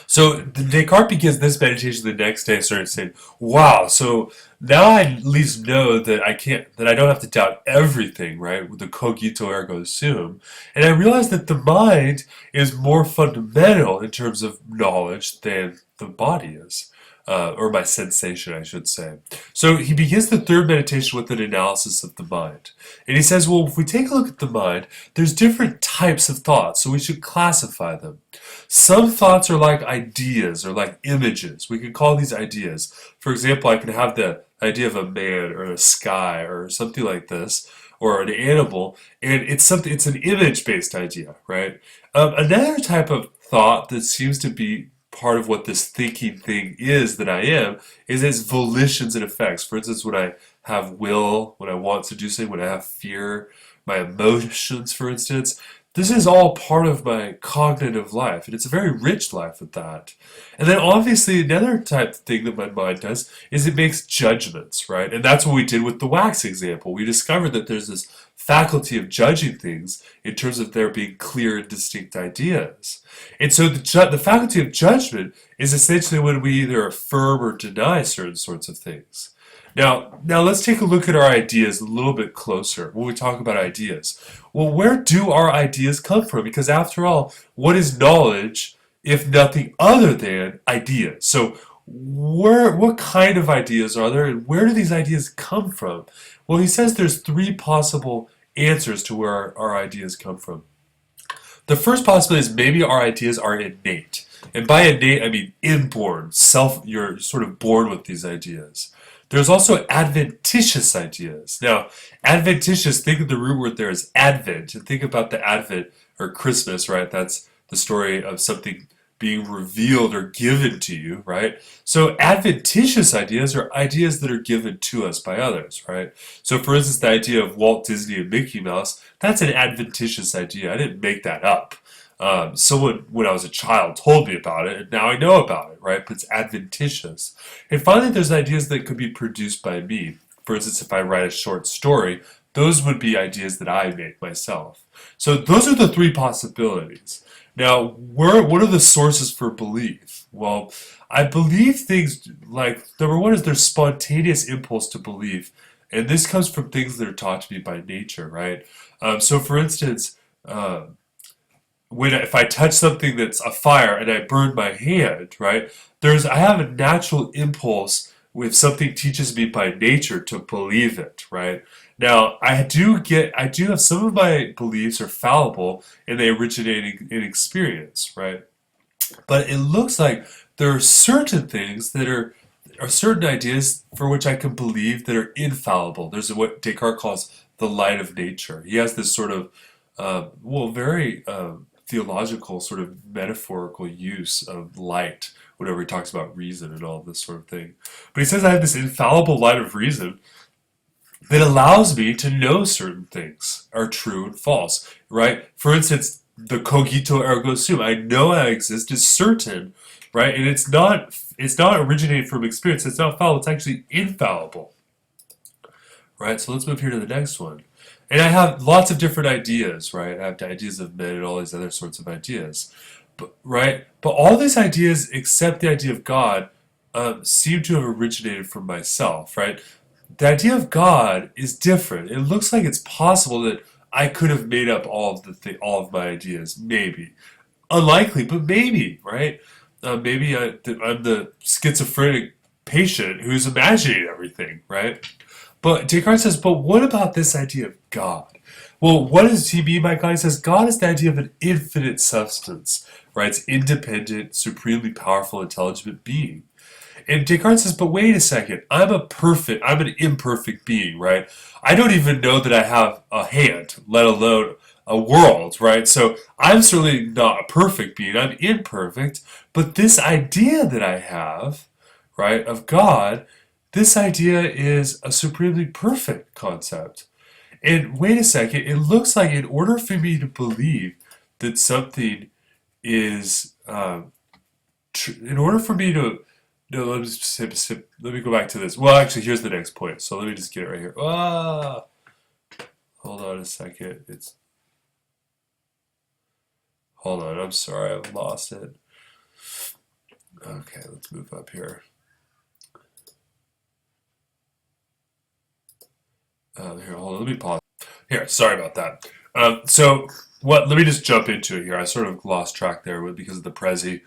So Descartes begins this meditation the next day, started saying, "Wow! So now I at least know that I don't have to doubt everything, right? With the cogito ergo sum, and I realize that the mind is more fundamental in terms of knowledge than the body is." Or my sensation, I should say. So he begins the third meditation with an analysis of the mind. And he says, well, if we take a look at the mind, there's different types of thoughts, so we should classify them. Some thoughts are like ideas or like images. We could call these ideas. For example, I can have idea of a man or a sky or something like this, or an animal, and it's something. It's an image-based idea, right? Another type of thought that seems to be part of what this thinking thing is that I am is its volitions and effects. For instance, when I have will, when I want to do something, when I have fear, my emotions, for instance, this is all part of my cognitive life, and it's a very rich life at that. And then obviously another type of thing that my mind does is it makes judgments, right? And that's what we did with the wax example. We discovered that there's this faculty of judging things in terms of there being clear and distinct ideas. And so the faculty of judgment is essentially when we either affirm or deny certain sorts of things. Now let's take a look at our ideas a little bit closer when we talk about ideas. Well, where do our ideas come from? Because after all, what is knowledge if nothing other than ideas? So what kind of ideas are there, and where do these ideas come from? Well, he says there's three possible answers to where our ideas come from. The first possibility is maybe our ideas are innate. And by innate, I mean inborn, you're sort of born with these ideas. There's also adventitious ideas. Now, adventitious, think of the root word there as advent, and think about the advent, or Christmas, right? That's the story of something being revealed or given to you, right? So adventitious ideas are ideas that are given to us by others, right? So for instance, the idea of Walt Disney and Mickey Mouse, that's an adventitious idea. I didn't make that up. Someone, when I was a child, told me about it, and now I know about it, right? But it's adventitious. And finally, there's ideas that could be produced by me. For instance, if I write a short story, those would be ideas that I make myself. So those are the three possibilities. Now, what are the sources for belief? Well, I believe things like, number one is there's spontaneous impulse to belief, and this comes from things that are taught to me by nature, right? So for instance, if I touch something that's a fire and I burn my hand, right? I have a natural impulse if something teaches me by nature to believe it, right? Now, I do have some of my beliefs are fallible and they originate in experience, right? But it looks like there are certain things that are certain ideas for which I can believe that are infallible. There's what Descartes calls the light of nature. He has this sort of, very theological sort of metaphorical use of light whenever he talks about reason and all this sort of thing. But he says I have this infallible light of reason that allows me to know certain things are true and false, right? For instance, the cogito ergo sum, I know I exist, is certain, right? And it's not originating from experience, it's not fallible, it's actually infallible, right? So let's move here to the next one. And I have lots of different ideas, right? I have ideas of men and all these other sorts of ideas, right? But all these ideas, except the idea of God, seem to have originated from myself, right? The idea of God is different. It looks like it's possible that I could have made up all of my ideas, maybe. Unlikely, but maybe, right? Maybe I'm the schizophrenic patient who's imagining everything, right? But Descartes says, but what about this idea of God? Well, what does he mean by God? He says God is the idea of an infinite substance, right? It's independent, supremely powerful, intelligent being. And Descartes says, but wait a second, I'm an imperfect being, right? I don't even know that I have a hand, let alone a world, right? So I'm certainly not a perfect being, I'm imperfect, but this idea that I have, right, of God, this idea is a supremely perfect concept. And wait a second, it looks like in order for me to believe that something is, in order for me to, no, let me go back to this. Well, actually, here's the next point. So let me just get it right here. Hold on a second. Hold on, I'm sorry, I've lost it. Okay, let's move up here. Here, hold on, let me pause. Here, sorry about that. Let me just jump into it here. I sort of lost track there because of the Prezi.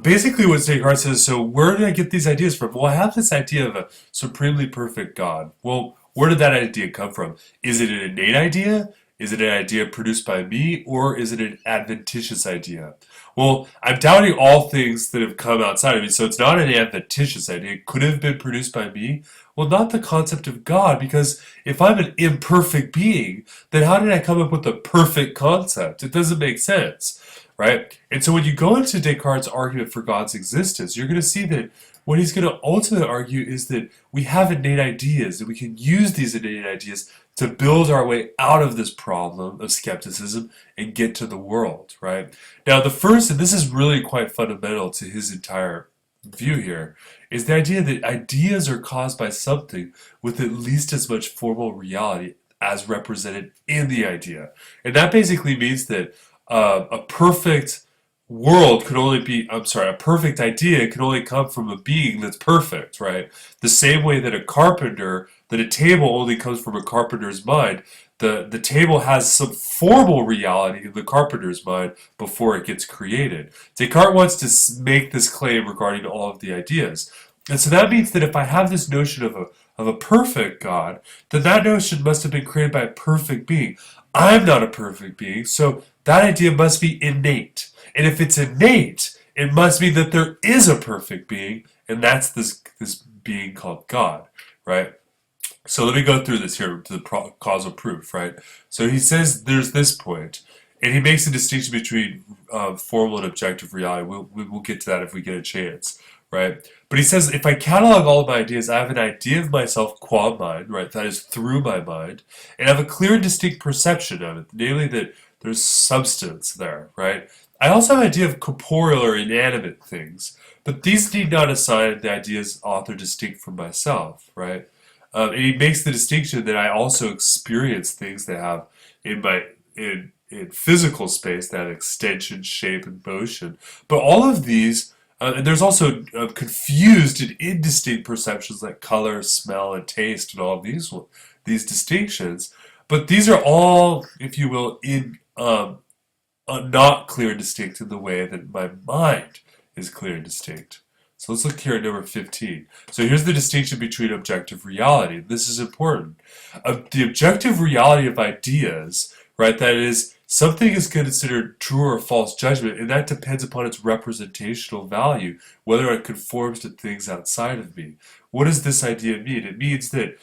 Basically what Descartes says, so where did I get these ideas from? Well, I have this idea of a supremely perfect God. Well, where did that idea come from? Is it an innate idea? Is it an idea produced by me, or is it an adventitious idea? Well, I'm doubting all things that have come outside of me, so it's not an adventitious idea. It could have been produced by me. Well, not the concept of God, because if I'm an imperfect being, then how did I come up with a perfect concept? It doesn't make sense, right? And so when you go into Descartes' argument for God's existence, you're going to see that what he's going to ultimately argue is that we have innate ideas, and we can use these innate ideas to build our way out of this problem of skepticism and get to the world, right? Now, the first, and this is really quite fundamental to his entire view here, is the idea that ideas are caused by something with at least as much formal reality as represented in the idea. And that basically means that a perfect world could only be, I'm sorry, a perfect idea can only come from a being that's perfect, right? The same way that a table only comes from a carpenter's mind, the table has some formal reality in the carpenter's mind before it gets created. Descartes wants to make this claim regarding all of the ideas. And so that means that if I have this notion of a perfect God, then that notion must have been created by a perfect being. I'm not a perfect being, so that idea must be innate. And if it's innate, it must mean that there is a perfect being, and that's this being called God, right? So let me go through this here to the causal proof, right? So he says there's this point, and he makes a distinction between formal and objective reality. We'll get to that if we get a chance, right? But he says if I catalog all of my ideas, I have an idea of myself qua mind, right? That is through my mind, and I have a clear and distinct perception of it, namely that there's substance there, right? I also have an idea of corporeal or inanimate things, but these need not assign the idea's author distinct from myself, right? And he makes the distinction that I also experience things that have in physical space that have extension, shape, and motion. But all of these, and there's also confused and indistinct perceptions like color, smell, and taste, and all of these distinctions. But these are all, if you will, in not clear and distinct in the way that my mind is clear and distinct. So let's look here at number 15. So here's the distinction between objective reality. This is important. The objective reality of ideas, right, that is, something is considered true or false judgment, and that depends upon its representational value, whether it conforms to things outside of me. What does this idea mean? It means that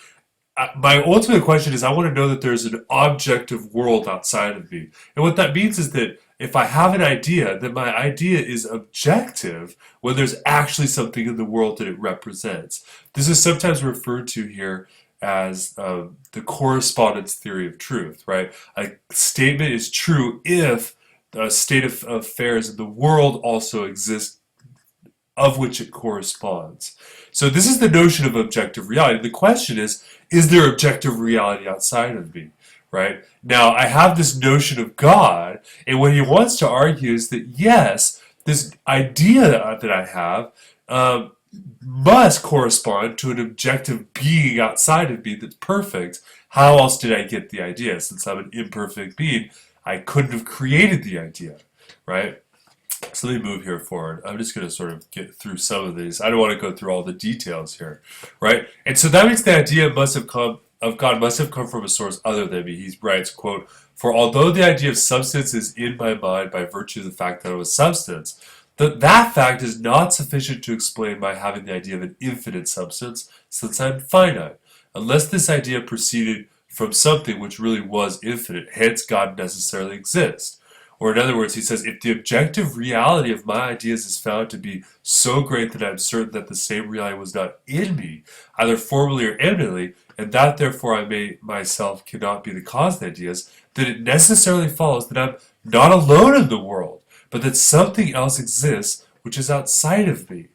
my ultimate question is I want to know that there's an objective world outside of me. And what that means is that if I have an idea, then my idea is objective when there's actually something in the world that it represents. This is sometimes referred to here as the correspondence theory of truth, right? A statement is true if the state of affairs in the world also exists of which it corresponds. So this is the notion of objective reality. The question is there objective reality outside of me, right? Now, I have this notion of God, and what he wants to argue is that, yes, this idea that I have must correspond to an objective being outside of me that's perfect. How else did I get the idea? Since I'm an imperfect being, I couldn't have created the idea, right? So let me move here forward. I'm just going to sort of get through some of these. I don't want to go through all the details here, right? And so that means the idea of God must have come from a source other than me. He writes, quote, "For although the idea of substance is in my mind by virtue of the fact that it was substance, that fact is not sufficient to explain my having the idea of an infinite substance, since I'm finite, unless this idea proceeded from something which really was infinite. Hence, God necessarily exists." Or in other words, he says, if the objective reality of my ideas is found to be so great that I'm certain that the same reality was not in me, either formally or eminently, and that therefore I myself cannot be the cause of the ideas, then it necessarily follows that I'm not alone in the world, but that something else exists which is outside of me.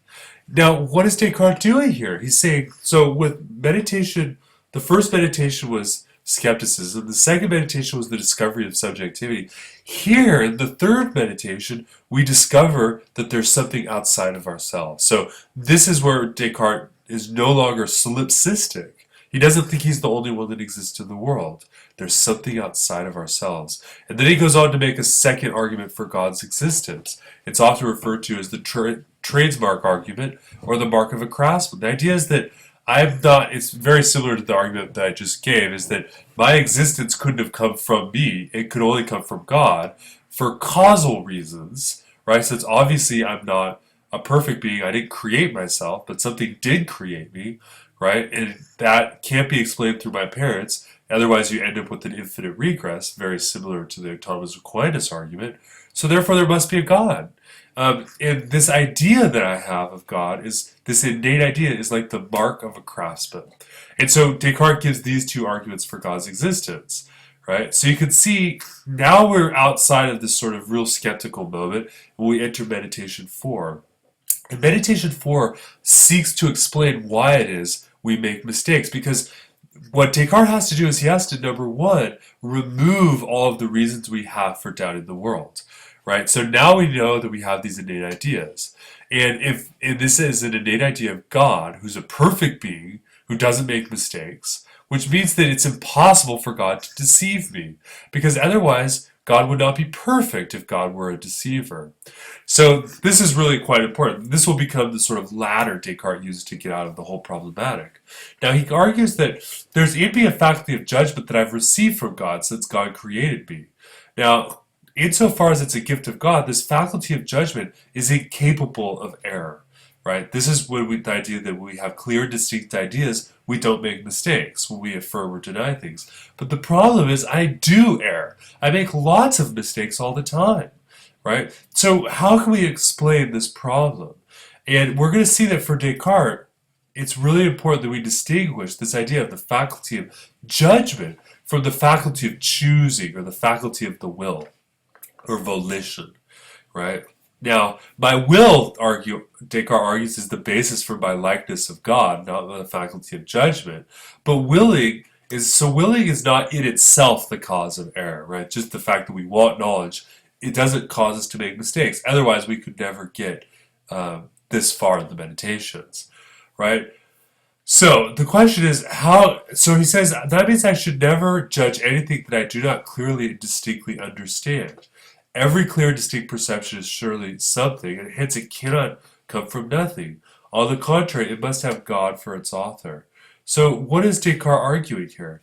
Now, what is Descartes doing here? He's saying, so with meditation, the first meditation was skepticism. The second meditation was the discovery of subjectivity. Here, in the third meditation, we discover that there's something outside of ourselves. So this is where Descartes is no longer solipsistic. He doesn't think he's the only one that exists in the world. There's something outside of ourselves. And then he goes on to make a second argument for God's existence. It's often referred to as the trademark argument or the mark of a craftsman. The idea is that I'm not, it's very similar to the argument that I just gave, is that my existence couldn't have come from me. It could only come from God for causal reasons, right? Since obviously I'm not a perfect being, I didn't create myself, but something did create me, right? And that can't be explained through my parents. Otherwise, you end up with an infinite regress, very similar to the Thomas Aquinas argument. So therefore, there must be a God. And this idea that I have of God is this innate idea is like the mark of a craftsman. And so Descartes gives these two arguments for God's existence, right? So you can see now we're outside of this sort of real skeptical moment when we enter meditation 4. And meditation 4 seeks to explain why it is we make mistakes, because what Descartes has to do is he has to, number one, remove all of the reasons we have for doubting the world, right? So now we know that we have these innate ideas. And this is an innate idea of God, who's a perfect being, who doesn't make mistakes, which means that it's impossible for God to deceive me, because otherwise God would not be perfect if God were a deceiver. So this is really quite important. This will become the sort of ladder Descartes uses to get out of the whole problematic. Now he argues that there's in me a faculty of judgment that I've received from God since God created me. Now, insofar as it's a gift of God, this faculty of judgment is incapable of error, right? This is the idea that we have clear, distinct ideas, we don't make mistakes when we affirm or deny things. But the problem is I do err. I make lots of mistakes all the time, right? So how can we explain this problem? And we're going to see that for Descartes, it's really important that we distinguish this idea of the faculty of judgment from the faculty of choosing or the faculty of the will or volition, right? Now, my will, Descartes argues, is the basis for my likeness of God, not the faculty of judgment. But willing is not in itself the cause of error, right? Just the fact that we want knowledge, it doesn't cause us to make mistakes. Otherwise, we could never get this far in the meditations, right? So the question is how. So he says that means I should never judge anything that I do not clearly and distinctly understand. Every clear, distinct perception is surely something, and hence it cannot come from nothing. On the contrary, it must have God for its author. So what is Descartes arguing here?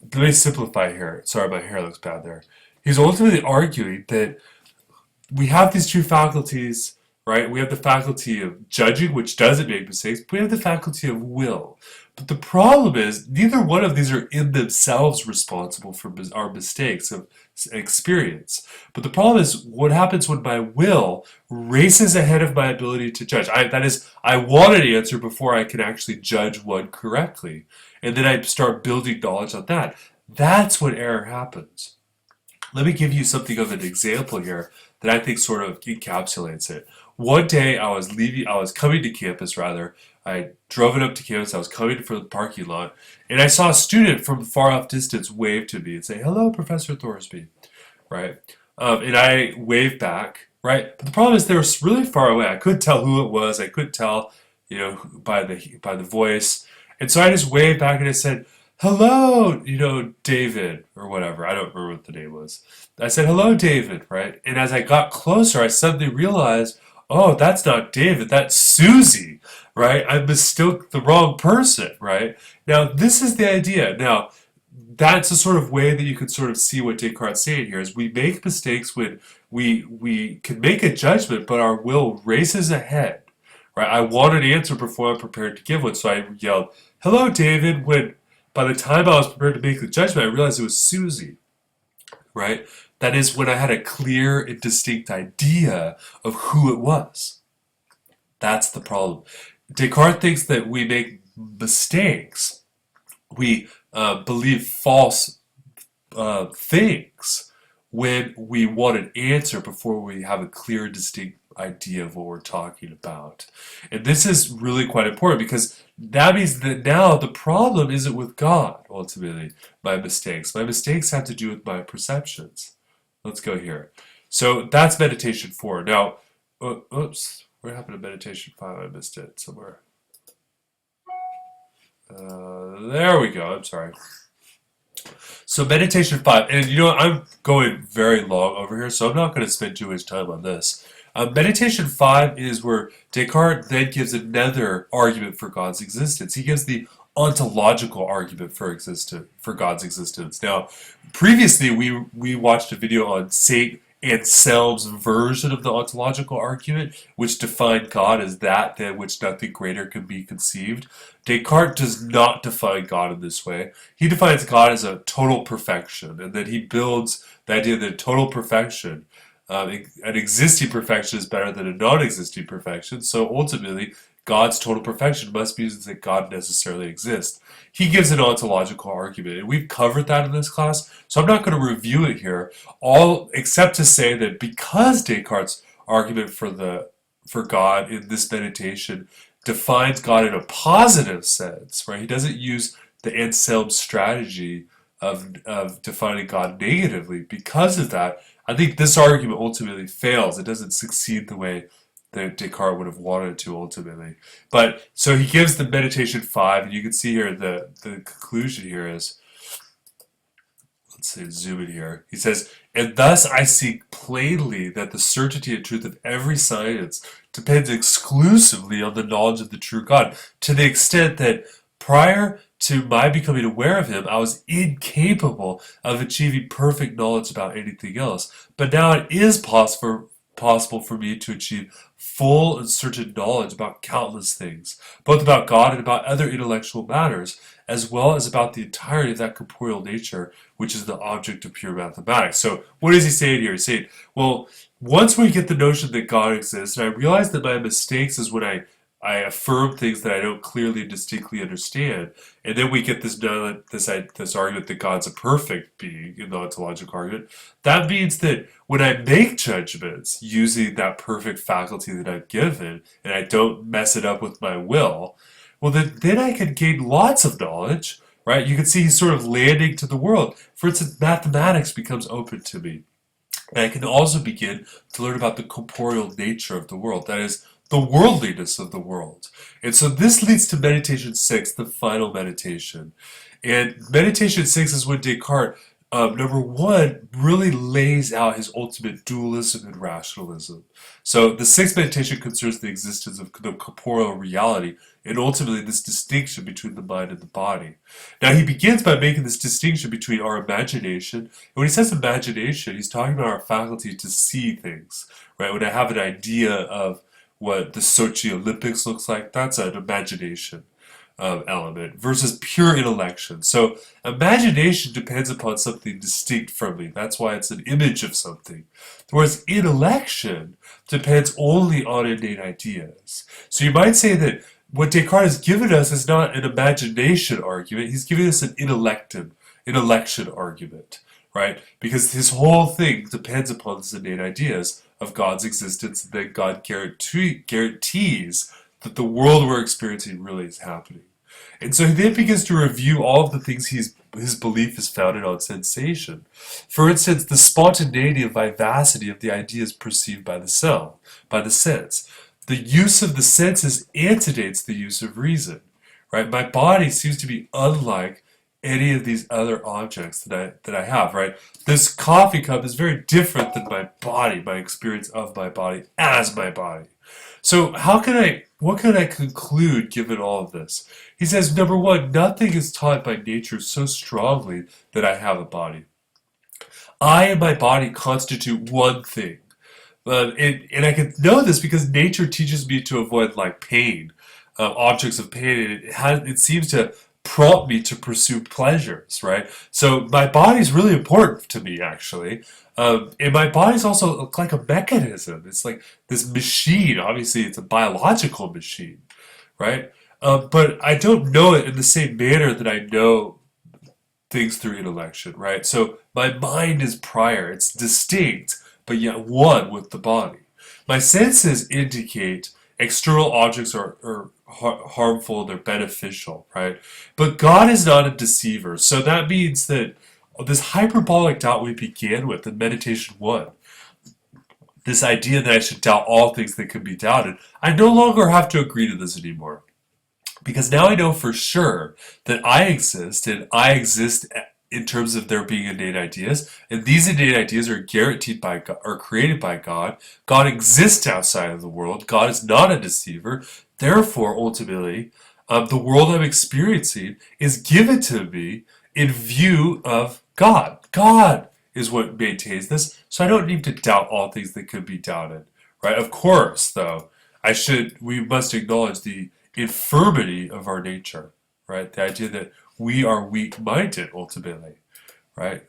Let me simplify here. Sorry, my hair looks bad there. He's ultimately arguing that we have these two faculties, right? We have the faculty of judging, which doesn't make mistakes, but we have the faculty of will. But the problem is, neither one of these are in themselves responsible for our mistakes of experience. But the problem is, what happens when my will races ahead of my ability to judge? That is, I want an answer before I can actually judge one correctly. And then I start building knowledge on that. That's when error happens. Let me give you something of an example here that I think sort of encapsulates it. One day I was coming to campus rather. I drove it up to campus. I was coming for the parking lot, and I saw a student from far off distance wave to me and say, "Hello, Professor Thorsby," right? And I waved back, right? But the problem is they were really far away. I couldn't tell who it was. I couldn't tell, by the voice. And so I just waved back and I said, "Hello, David," or whatever. I don't remember what the name was. I said, "Hello, David," right? And as I got closer, I suddenly realized, oh, that's not David, that's Susie, right? I mistook the wrong person, right? Now, this is the idea. Now, that's a sort of way that you could sort of see what Descartes is saying here, is we make mistakes when we can make a judgment, but our will races ahead, right? I want an answer before I'm prepared to give one, so I yelled, "Hello, David," when by the time I was prepared to make the judgment, I realized it was Susie, right? That is when I had a clear and distinct idea of who it was. That's the problem. Descartes thinks that we make mistakes. We believe false things when we want an answer before we have a clear, distinct idea of what we're talking about. And this is really quite important because that means that now the problem isn't with God, ultimately, my mistakes. My mistakes have to do with my perceptions. Let's go here. So that's meditation 4. Now, oops, what happened to meditation 5? I missed it somewhere. There we go. I'm sorry. So meditation 5, and I'm going very long over here, so I'm not going to spend too much time on this. Meditation 5 is where Descartes then gives another argument for God's existence. He gives the ontological argument for God's existence. Now, previously we watched a video on Saint Anselm's version of the ontological argument, which defined God as that than which nothing greater can be conceived. Descartes does not define God in this way. He defines God as a total perfection, and then he builds the idea that total perfection, an existing perfection is better than a non-existing perfection, so ultimately God's total perfection must mean that God necessarily exists. He gives an ontological argument, and we've covered that in this class, so I'm not going to review it here, all except to say that because Descartes' argument for God in this meditation defines God in a positive sense, right? He doesn't use the Anselm strategy of defining God negatively. Because of that, I think this argument ultimately fails. It doesn't succeed the way that Descartes would have wanted it to ultimately. But so he gives the meditation 5, and you can see here the conclusion here is, let's say zoom in here. He says, and thus I see plainly that the certainty and truth of every science depends exclusively on the knowledge of the true God, to the extent that prior to my becoming aware of him, I was incapable of achieving perfect knowledge about anything else. But now it is possible for me to achieve full and certain knowledge about countless things, both about God and about other intellectual matters, as well as about the entirety of that corporeal nature, which is the object of pure mathematics. So what is he saying here? He's saying, well, once we get the notion that God exists, and I realize that my mistakes is when I affirm things that I don't clearly and distinctly understand, and then we get this argument that God's a perfect being in the ontological argument. That means that when I make judgments using that perfect faculty that I've given, and I don't mess it up with my will, well, then I can gain lots of knowledge, right? You can see he's sort of landing to the world. For instance, mathematics becomes open to me. And I can also begin to learn about the corporeal nature of the world. That is, the worldliness of the world. And so this leads to meditation 6, the final meditation. And meditation 6 is when Descartes, number one, really lays out his ultimate dualism and rationalism. So the sixth meditation concerns the existence of the corporeal reality and ultimately this distinction between the mind and the body. Now he begins by making this distinction between our imagination. And when he says imagination, he's talking about our faculty to see things, right? When I have an idea of what the Sochi Olympics looks like, that's an imagination element versus pure intellection. So imagination depends upon something distinct from me. That's why it's an image of something. Whereas intellection depends only on innate ideas. So you might say that what Descartes has given us is not an imagination argument. He's giving us an intellection argument, right? Because his whole thing depends upon these innate ideas of God's existence, and that God guarantees that the world we're experiencing really is happening. And so he then begins to review all of the things his belief is founded on sensation. For instance, the spontaneity and vivacity of the ideas perceived by the sense. The use of the senses antedates the use of reason, right? My body seems to be unlike any of these other objects that I have, right? This coffee cup is very different than my body, my experience of my body as my body. So what can I conclude given all of this? He says, number one, nothing is taught by nature so strongly that I have a body. I and my body constitute one thing. And I can know this because nature teaches me to avoid like pain, objects of pain. It seems to prompt me to pursue pleasures, right? So my body's really important to me, actually. And my body's also like a mechanism. It's like this machine. Obviously, it's a biological machine, right? But I don't know it in the same manner that I know things through intellection, right? So my mind is prior. It's distinct, but yet one with the body. My senses indicate external objects are harmful, they're beneficial, right? But God is not a deceiver. So that means that this hyperbolic doubt we began with in meditation 1, this idea that I should doubt all things that can be doubted, I no longer have to agree to this anymore. Because now I know for sure that I exist and I exist in terms of there being innate ideas, and these innate ideas are guaranteed by God, are created by God. God exists outside of the world. God is not a deceiver. Therefore, ultimately, the world I'm experiencing is given to me in view of God. God is what maintains this, so I don't need to doubt all things that could be doubted, right? Of course, though, we must acknowledge the infirmity of our nature, right? The idea that we are weak-minded ultimately, right?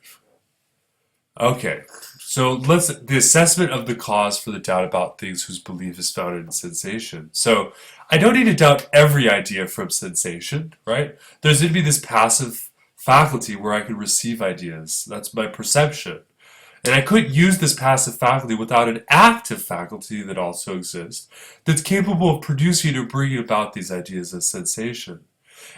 Okay, so the assessment of the cause for the doubt about things whose belief is founded in sensation. So I don't need to doubt every idea from sensation, right? There's going to be this passive faculty where I can receive ideas. That's my perception. And I couldn't use this passive faculty without an active faculty that also exists that's capable of producing or bringing about these ideas as sensation.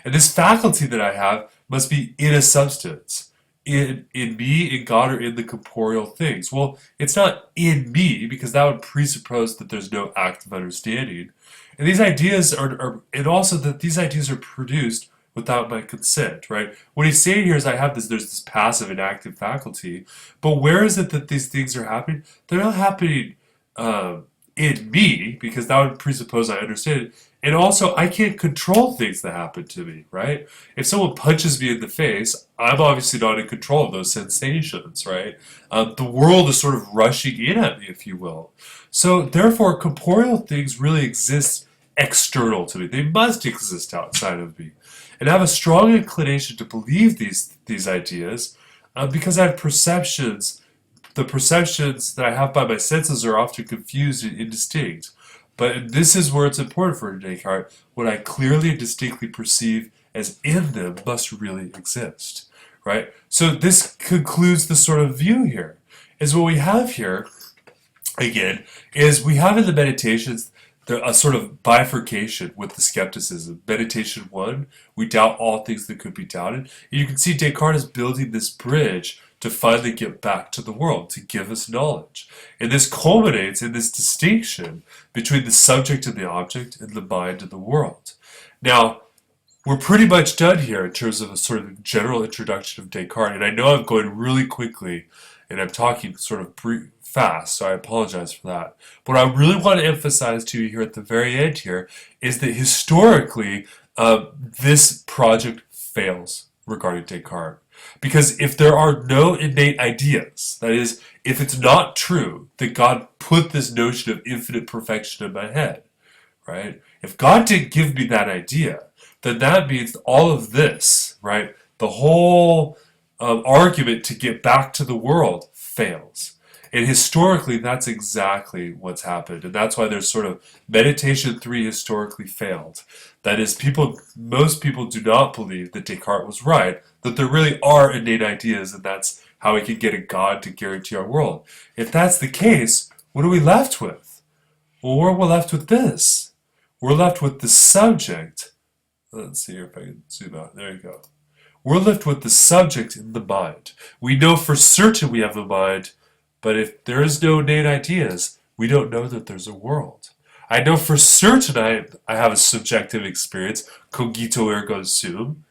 And this faculty that I have must be in a substance, in me, in God, or in the corporeal things. Well, it's not in me because that would presuppose that there's no active understanding. And these ideas and also that these ideas are produced without my consent, right? What he's saying here is there's this passive and active faculty, but where is it that these things are happening? They're not happening in me, because that would presuppose I understand it. And also, I can't control things that happen to me, right? If someone punches me in the face, I'm obviously not in control of those sensations, right? The world is sort of rushing in at me, if you will. So, therefore, corporeal things really exist external to me. They must exist outside of me. And I have a strong inclination to believe these ideas because I have perceptions. The perceptions that I have by my senses are often confused and indistinct. But this is where it's important for Descartes. What I clearly and distinctly perceive as in them must really exist, right? So this concludes the sort of view here. Is what we have here, again, is we have in the Meditations a sort of bifurcation with the skepticism. Meditation 1, we doubt all things that could be doubted. And you can see Descartes is building this bridge to finally get back to the world, to give us knowledge. And this culminates in this distinction between the subject and the object and the mind and the world. Now, we're pretty much done here in terms of a sort of general introduction of Descartes. And I know I'm going really quickly and I'm talking sort of fast, so I apologize for that. What I really want to emphasize to you here at the very end here is that historically, this project fails regarding Descartes. Because if there are no innate ideas, that is, if it's not true that God put this notion of infinite perfection in my head, right? If God didn't give me that idea, then that means all of this, right? The whole argument to get back to the world fails. And historically, that's exactly what's happened. And that's why there's sort of Meditation 3 historically failed. That is, most people do not believe that Descartes was right, that there really are innate ideas, and that's how we can get a God to guarantee our world. If that's the case, what are we left with? Well, we're left with this. We're left with the subject. Let's see if I can zoom out. There you go. We're left with the subject in the mind. We know for certain we have a mind, but if there is no innate ideas, we don't know that there's a world. I know for certain I have a subjective experience, cogito ergo sum,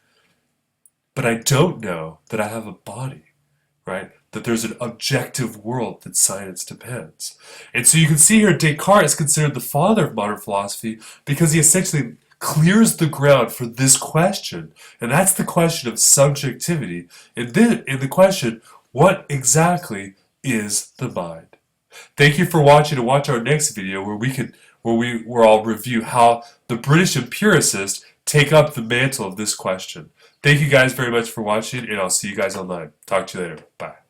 but I don't know that I have a body, right? That there's an objective world that science depends. And so you can see here Descartes is considered the father of modern philosophy because he essentially clears the ground for this question, and that's the question of subjectivity. And then in the question, what exactly is the mind? Thank you for watching, and watch our next video where I'll review how the British empiricists take up the mantle of this question. Thank you guys very much for watching, and I'll see you guys online. Talk to you later. Bye.